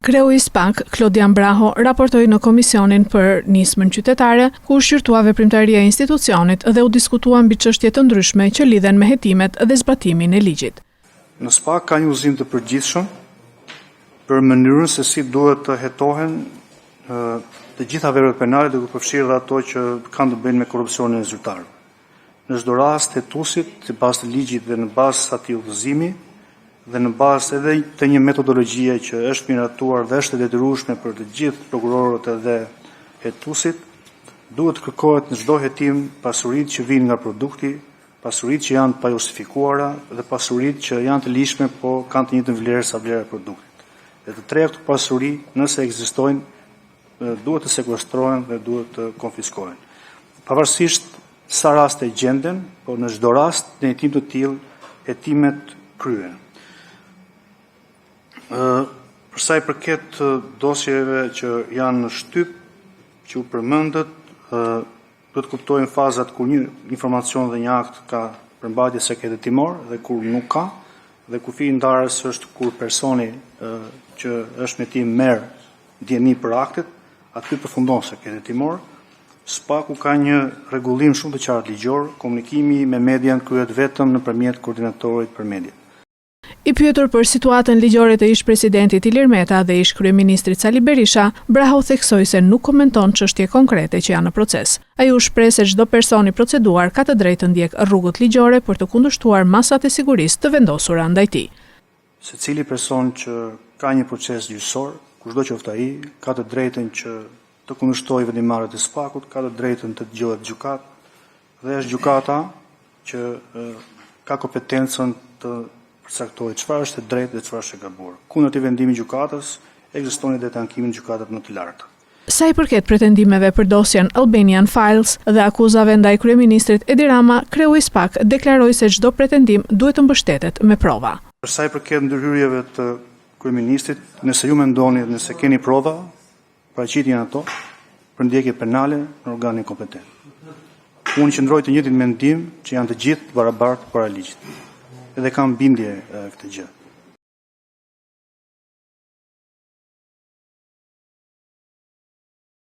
Kreu i SPAK, Klodian Braho, raportoi në komisionin për nismën qytetare, ku u shqyrtua veprimtaria e institucionit dhe u diskutua mbi çështje të ndryshme që lidhen me hetimet dhe zbatimin e ligjit. Në SPAK ka një udhëzim të përgjithshëm për mënyrën se si duhet të hetohen të gjitha veprat penale, duke përfshirë dhe ato që kanë të bëjnë me korrupsionin e zyrtarëve. Në çdo rast, hetuesit, sipas të ligjit dhe në bazë atij udhëzimi, dhe në bazë edhe të një metodologjie që është miratuar dhe është e detyrueshme për të gjithë prokurorët dhe hetuesit, duhet të kërkohet në çdo hetim pasuritë që vijnë nga produkti, pasuritë që janë pa justifikuara dhe pasuritë që janë të lishme po kanë të njëjtën vlerë sa vlera e produktit. Dhe të treja këto pasuri, nëse ekzistojnë, duhet të sekuestrohen dhe duhet të konfiskohen. Pavarësisht sa raste gjenden, por në çdo rast në hetim të tillë hetimet kryhen. Për sa i përket dosjeve që janë në shtyp, që u përmendët, do të kuptojnë fazat kur një informacion dhe një akt ka përmbajtje sekretatimor dhe kur nuk ka, dhe kufi i ndarjes është kur personi që është me tim merr dieni për aktet, aty përfundon sekretatimor. SPAK-u ka një rregullim shumë të qartë ligjor, komunikimi me median kryhet vetëm nëpërmjet koordinatorit për media. I pyetur për situatën ligjore të ish-presidentit Ilir Meta dhe ish-kryeministrit Sali Berisha, Braho theksoi se nuk komenton çështje konkrete që janë në proces. Ai u shpreh se çdo person i proceduar ka të drejtë të ndjek rrugët ligjore për të kundërshtuar masat e sigurisë të vendosura ndaj tij. Secili person që ka një proces gjyqësor, kushdo qoftë ai, ka të drejtën që të kundërshtojë vendimarrjet e SPAK-ut, ka të drejtën të dëgjohet gjykat dhe është gjykata që ka kompetencën të përcaktojë çfarë është e drejtë dhe çfarë është e gabuar. Kundër të vendimit të gjykatës, ekziston edhe tankimi në gjykatat më të larta. Sa i përket pretendimeve për dosjen Albanian Files dhe akuzave ndaj kryeministrit Edi Rama, kreu i SPAK deklaroi se çdo pretendim duhet të mbështetet me prova. Për sa i përket ndërhyrjeve të kryeministrit, nëse ju mendoni, nëse keni prova, paraqitjen ato për ndjekje penale në organin kompetent. Unë qëndroj të njëjtin mendim që janë të gjithë barabartë para ligjit. Edhe kam bindje këtë gjë.